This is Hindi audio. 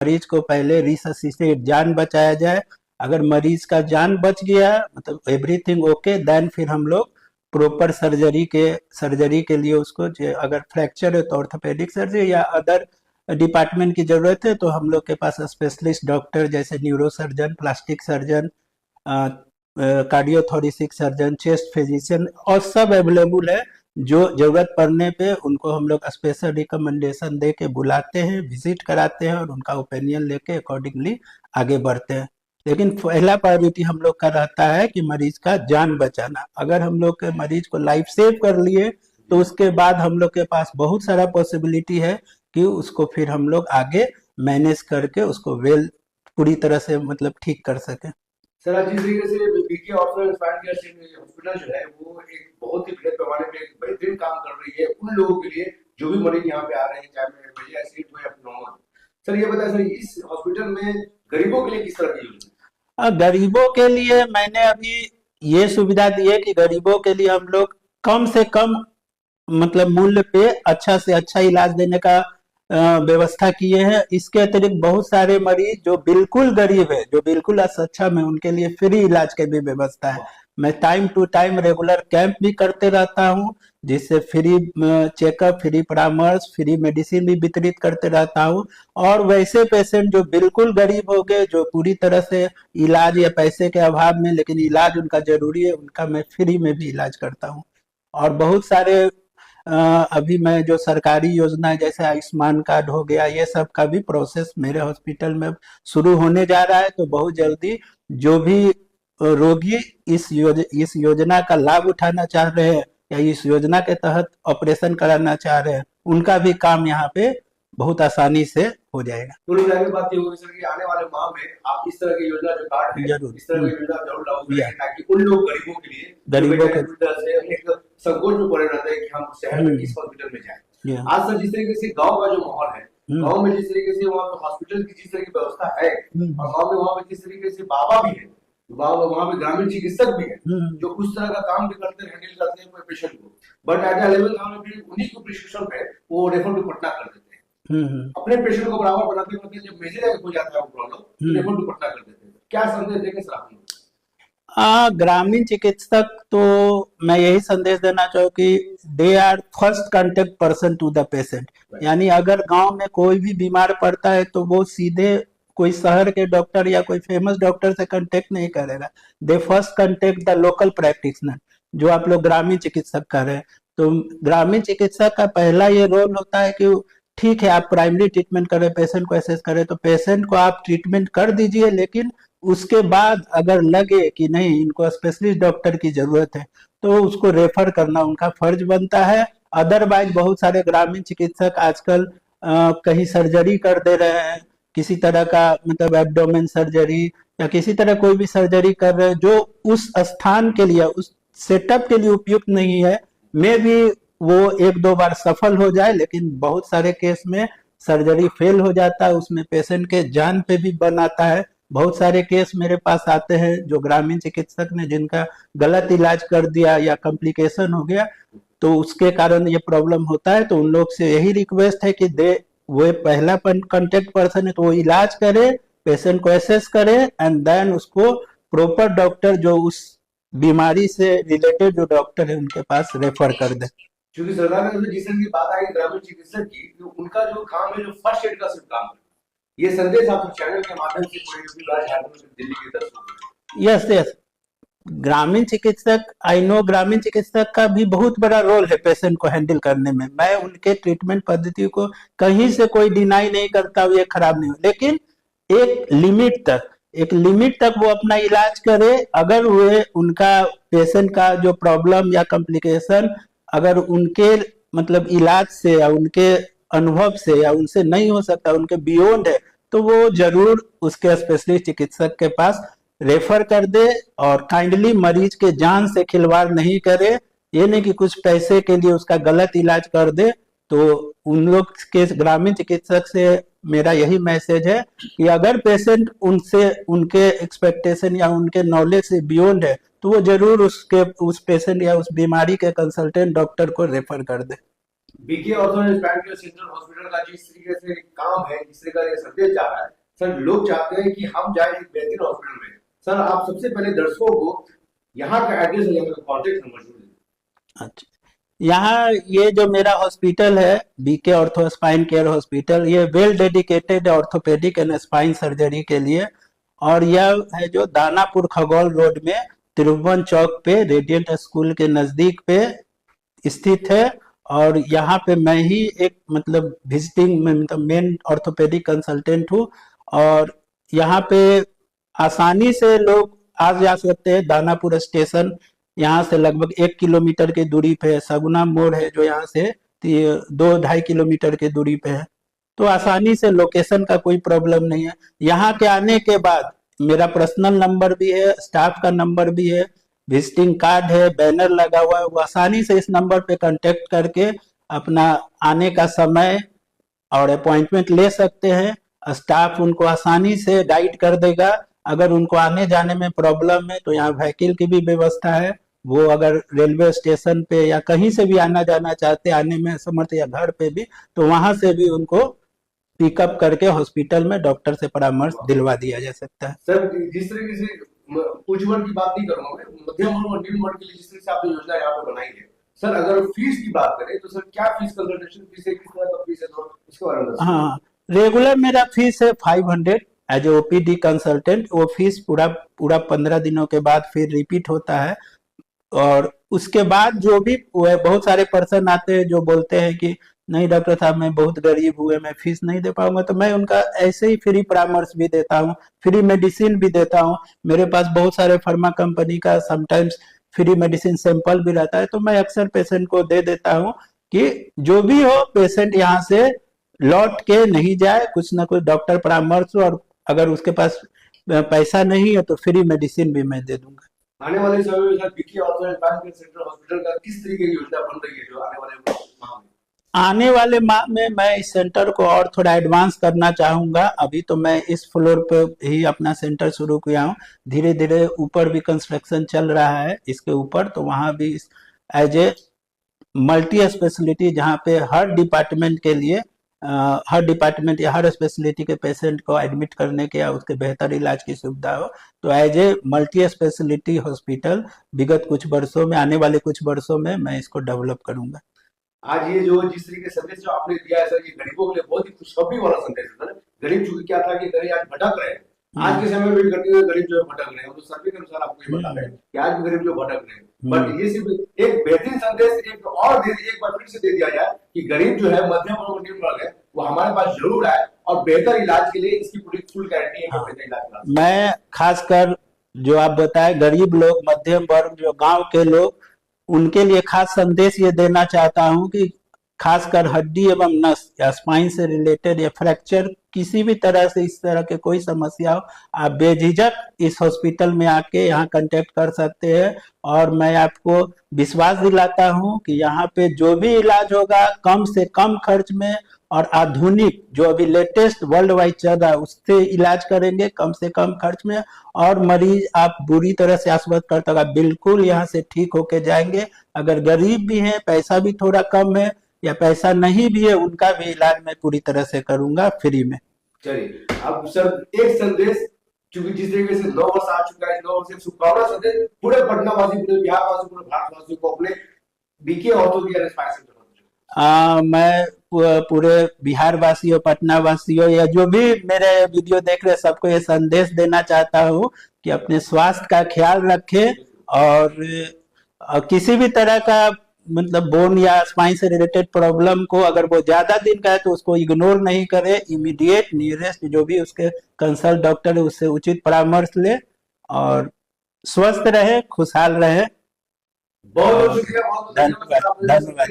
मरीज को पहले रिससिटेट, जान बचाया जाए। अगर मरीज का जान बच गया, मतलब एवरीथिंग ओके, देन फिर हम लोग प्रॉपर सर्जरी के लिए उसको, अगर फ्रैक्चर है तो ऑर्थोपेडिक सर्जरी या अदर डिपार्टमेंट की जरूरत है तो हम लोग के पास स्पेशलिस्ट डॉक्टर जैसे neuro surgeon, plastic surgeon, cardiothoracic surgeon, chest physician और सब अवेलेबल है। जो जरूरत पड़ने पे उनको हम लोग स्पेशल रिकमेंडेशन दे के बुलाते हैं, विजिट कराते हैं और उनका ओपिनियन लेके अकॉर्डिंगली आगे बढ़ते हैं। लेकिन पहला प्रायोरिटी हम लोग का रहता है कि मरीज का जान बचाना। अगर हम लोग के मरीज को लाइफ सेव कर लिए तो उसके बाद हम लोग के पास बहुत सारा पॉसिबिलिटी है कि उसको फिर हम लोग आगे मैनेज करके उसको पूरी तरह से मतलब ठीक कर सके। सर, आज जिस तरीके से BK ortho inspired care hospital जो है वो एक बहुत ही बड़े पैमाने पे एक बेहतरीन काम कर रही है उन लोगों के लिए जो भी मरीज यहाँ पे आ रहे हैं, चाहे मेजर एक्सीडेंट हो या नॉर्मल। सर ये बताएं सर, इस हॉस्पिटल में गरीबों के लिए किस तरह की योजना? गरीबों के लिए मैंने अभी ये सुविधा दी है कि गरीबों के लिए हम लोग कम से कम मतलब मूल्य पे अच्छा से अच्छा इलाज देने का व्यवस्था किए हैं। इसके अतिरिक्त बहुत सारे मरीज जो बिल्कुल गरीब है, जो बिल्कुल असक्षम है, उनके लिए फ्री इलाज की भी व्यवस्था है। मैं time to time regular camp भी करते रहता हूँ, जिससे फ्री चेकअप, फ्री परामर्श, फ्री मेडिसिन भी वितरित करते रहता हूँ। और वैसे पेशेंट जो बिल्कुल गरीब हो गए, जो पूरी तरह से इलाज या पैसे के अभाव में, लेकिन इलाज उनका जरूरी है, उनका मैं फ्री में भी इलाज करता हूँ। और बहुत सारे अभी मैं जो सरकारी योजना जैसे आयुष्मान कार्ड हो गया, ये सब का भी प्रोसेस मेरे हॉस्पिटल में शुरू होने जा रहा है। तो बहुत जल्दी जो भी रोगी इस योजना का लाभ उठाना चाह रहे हैं या इस योजना के तहत ऑपरेशन कराना चाह रहे हैं, उनका भी काम यहाँ पे बहुत आसानी से हो जाएगा। कुल मिला के बात ये होगी सर कि आने वाले माह में आप इस तरह की योजना जो कार्ड है, जरूर इस तरह की योजना जरूर लागू करेंगे ताकि उन लोग गरीबों के लिए, गरीबों के एक संकोच में पड़े रहते हैं कि हम शहर में किस हॉस्पिटल में जाएं। आज सर जिस तरीके से गांव का जो माहौल है, गांव में जिस तरीके से वहाँ पे हॉस्पिटल की जिस तरह की व्यवस्था है और गांव में वहाँ पे जिस तरीके से बाबा भी है, वहाँ पे ग्रामीण चिकित्सक भी है जो उस तरह का काम भी करते हैं, हैंडल करते हैं पेशेंट को, बट एट अ लेवल गांव में फिर उन्हीं को प्रिस्क्रिप्शन पे वो रेफर टू पटना कर देते हैं। अपने पेशेंट को बराबर बनाते बनाते जब मेजर हो जाता है वो प्रॉब्लम, रेफर टू पटना कर देते हैं। क्या संदेश देंगे सर आप? ग्रामीण चिकित्सक तो मैं यही संदेश देना चाहूँ कि they are first contact person to the patient. यानी अगर गांव में कोई भी बीमार पड़ता है तो वो सीधे कोई शहर के डॉक्टर या कोई फेमस डॉक्टर से कांटेक्ट नहीं करेगा। They first contact the local practitioner, जो आप लोग ग्रामीण चिकित्सक कर रहे हैं। तो ग्रामीण चिकित्सक का पहला ये रोल होता है कि ठीक है, आप प्राइमरी ट्रीटमेंट करें, पेशेंट को एसेस करें, तो पेशेंट को आप ट्रीटमेंट कर दीजिए, लेकिन उसके बाद अगर लगे कि नहीं इनको स्पेशलिस्ट डॉक्टर की जरूरत है तो उसको रेफर करना उनका फर्ज बनता है। अदरवाइज बहुत सारे ग्रामीण चिकित्सक आजकल कहीं सर्जरी कर दे रहे हैं, किसी तरह का मतलब एब्डोमेन सर्जरी या किसी तरह कोई भी सर्जरी कर रहे हैं जो उस स्थान के लिए, उस सेटअप के लिए उपयुक्त नहीं है। मे भी वो एक दो बार सफल हो जाए, लेकिन बहुत सारे केस में सर्जरी फेल हो जाता है, उसमें पेशेंट के जान पे भी बन आता है। बहुत सारे केस मेरे पास आते हैं जो ग्रामीण चिकित्सक ने जिनका गलत इलाज कर दिया या कॉम्प्लिकेशन हो गया, तो उसके कारण ये प्रॉब्लम होता है। तो उन लोग से यही रिक्वेस्ट है कि वो पहला कांटेक्ट पर्सन है तो वो इलाज करे, पेशेंट को एसेस करे एंड देन उसको प्रॉपर डॉक्टर जो उस बीमारी से रिलेटेड जो डॉक्टर है उनके पास रेफर कर दे। क्योंकि सरकार ने जिस तरह की बात आई ग्रामीण चिकित्सक की, उनका जो काम है जो फर्स्ट एड का सिर्फ काम है, ये संदेश आप चैनल के माध्यम से पूरी दिल्ली के दर्शकों। यस यस, ग्रामीण चिकित्सक, आई नो ग्रामीण चिकित्सक का भी बहुत बड़ा रोल है पेशेंट को हैंडल करने में। मैं उनके ट्रीटमेंट पद्धति को कहीं से कोई डिनाई नहीं करता हूँ, ये खराब नहीं हो, लेकिन एक लिमिट तक वो अपना इलाज करे। अगर वे उनका पेशेंट का जो प्रॉब्लम या कॉम्प्लिकेशन अगर उनके मतलब इलाज से या उनके अनुभव से या उनसे नहीं हो सकता, उनके बियॉन्ड है, तो वो जरूर उसके स्पेशलिस्ट चिकित्सक के पास रेफर कर दे। और काइंडली मरीज के जान से खिलवाड़ नहीं करे, ये नहीं कि कुछ पैसे के लिए उसका गलत इलाज कर दे। तो उन लोग के ग्रामीण चिकित्सक से मेरा यही मैसेज है कि अगर पेशेंट उनसे उनके एक्सपेक्टेशन या उनके नॉलेज से बियॉन्ड है तो वो जरूर उस पेशेंट या उस बीमारी के कंसल्टेंट डॉक्टर को रेफर कर दे। BK ortho and spine care centre hospital का जिस तरीके से काम है, जिस तरीके का ये संदेश जा रहा है, सर लोग चाहते हैं कि हम जाए एक बेहतरीन हॉस्पिटल में। सर आप सबसे पहले दर्शकों को यहाँ का एड्रेस और यहाँ का कॉन्टेक्ट नंबर जोड़ दीजिए। अच्छा, यहाँ ये जो मेरा हॉस्पिटल है BK ortho spine care hospital, ये well dedicated orthopaedic and spine surgery के लिए, और यह है जो दानापुर खगौल रोड में त्रिभुवन चौक पे रेडियंट स्कूल के नजदीक पे स्थित है। और यहाँ पे मैं ही एक मतलब विजिटिंग में मतलब मेन ऑर्थोपेडिक कंसल्टेंट हूँ, और यहाँ पे आसानी से लोग आ जा सकते हैं। दानापुर स्टेशन यहाँ से लगभग 1 किलोमीटर की दूरी पे है। सगुना मोड़ है जो यहाँ से 2-2.5 किलोमीटर की दूरी पे है, तो आसानी से लोकेशन का कोई प्रॉब्लम नहीं है। यहाँ के आने के बाद मेरा पर्सनल नंबर भी है, स्टाफ का नंबर भी है, विजिटिंग कार्ड है, बैनर लगा हुआ है। वो आसानी से इस नंबर पे कांटेक्ट करके अपना आने का समय और अपॉइंटमेंट ले सकते हैं। स्टाफ उनको आसानी से गाइड कर देगा। अगर उनको आने जाने में प्रॉब्लम है तो यहाँ व्हीकल की भी व्यवस्था है। वो अगर रेलवे स्टेशन पे या कहीं से भी आना जाना चाहते, आने में समर्थ या घर पे भी, तो वहां से भी उनको पिकअप करके हॉस्पिटल में डॉक्टर से परामर्श दिलवा दिया जा सकता है। सर जिस तरीके से उच्च वर्ग की बात नहीं करूंगा मैं, मध्यम वर्ग और निम्न वर्ग के लिए जिस तरह से आपने योजना यहाँ पे बनाई है, सर अगर फीस की बात करें तो सर क्या फीस, कंसल्टेशन फीस है, किस तरह का फीस है, तो इसके बारे में बताइए। हाँ, रेगुलर मेरा फीस है 500 एज ए ओपीडी कंसल्टेंट। वो फीस पूरा 15 दिनों के बाद फिर रिपीट होता है। और उसके बाद जो भी बहुत सारे पर्सन आते हैं जो बोलते हैं कि नहीं डॉक्टर साहब मैं बहुत गरीब हुए, मैं फीस नहीं दे पाऊंगा, तो मैं उनका ऐसे ही फ्री परामर्श भी देता हूँ, फ्री मेडिसिन भी देता हूँ। मेरे पास बहुत सारे फार्मा कंपनी का समटाइम्स फ्री मेडिसिन सैंपल भी रहता है, तो मैं अक्सर पेशेंट को दे देता हूँ कि जो भी हो पेशेंट यहाँ से लौट के नहीं जाए, कुछ ना कुछ डॉक्टर परामर्श, और अगर उसके पास पैसा नहीं है तो फ्री मेडिसिन भी मैं दे दूंगा। आने वाले समय में sir BK ortho and spine care centre hospital का किस तरीके की योजना बन रही है जो आने वाले माह में? आने वाले माह में मैं इस सेंटर को और थोड़ा एडवांस करना चाहूंगा। अभी तो मैं इस फ्लोर पे ही अपना सेंटर शुरू किया हूँ, धीरे धीरे ऊपर भी कंस्ट्रक्शन चल रहा है इसके ऊपर, तो वहां भी एज ए मल्टी स्पेशलिटी, जहाँ पे हर डिपार्टमेंट के लिए हर डिपार्टमेंट या हर स्पेशलिटी के पेशेंट को एडमिट करने के या उसके बेहतर इलाज की सुविधा हो, तो as a multi speciality hospital विगत कुछ वर्षों में, आने वाले कुछ वर्षों में मैं इसको डेवलप करूंगा। आज ये जो जिस तरीके से संदेश जो आपने दिया है सर, ये गरीबों के लिए बहुत ही खुशखबरी वाला संदेश है सर। गरीब चूंकि क्या था कि गरीब आज भटक रहे हैं, आज के समय में भी गरीब जो है भटक रहे हैं, तो सर्वे के अनुसार आपको ये बता रहे हैं कि आज भी गरीब जो भटक रहे हैं। बट ये सिर्फ एक बेहतरीन संदेश एक बार फिर से दे दिया जाए कि गरीब जो है, मध्यम और निम्न वर्ग है, वो हमारे पास जरूर आए और बेहतर इलाज के लिए इसकी पूरी फुल गारंटी है कि बेहतर इलाज। मैं खासकर जो आप बताए गरीब लोग, मध्यम वर्ग, जो गांव के लोग, उनके लिए खास संदेश ये देना चाहता हूं कि खासकर हड्डी एवं नस या स्पाइन से रिलेटेड या फ्रैक्चर किसी भी तरह से इस तरह के कोई समस्या हो, आप बेझिझक इस हॉस्पिटल में आके यहाँ कांटेक्ट कर सकते हैं। और मैं आपको विश्वास दिलाता हूँ कि यहाँ पे जो भी इलाज होगा कम से कम खर्च में और आधुनिक जो अभी लेटेस्ट वर्ल्ड वाइड चल रहा है उससे इलाज करेंगे कम से कम खर्च में। और मरीज आप बुरी तरह से आश्वस्त करता होगा बिल्कुल यहाँ से ठीक होके जाएंगे। अगर गरीब भी है, पैसा भी थोड़ा कम है या पैसा नहीं भी है, उनका भी इलाज मैं पूरी तरह से करूंगा फ्री में। चलिए अब सर एक संदेश, क्योंकि जिस तरीके से 9 वर्ष आ चुका है, 9 वर्ष से शुभकामना संदेश पूरे पटना वासी, पूरे बिहार वासी, पूरे भारत वासी को अपने BK ortho care spine centre. मैं पूरे बिहार वासियों, पटना वासियों या जो भी मेरे वीडियो देख रहे सबको ये संदेश देना चाहता हूँ कि अपने स्वास्थ्य का ख्याल रखें और किसी भी तरह का मतलब बोन या स्पाइन से रिलेटेड प्रॉब्लम को अगर वो ज्यादा दिन का है तो उसको इग्नोर नहीं करे, इमीडिएट नियरेस्ट जो भी उसके कंसल्ट डॉक्टर है उससे उचित परामर्श ले और स्वस्थ रहे, खुशहाल रहे। बहुत बहुत शुक्रिया, बहुत धन्यवाद।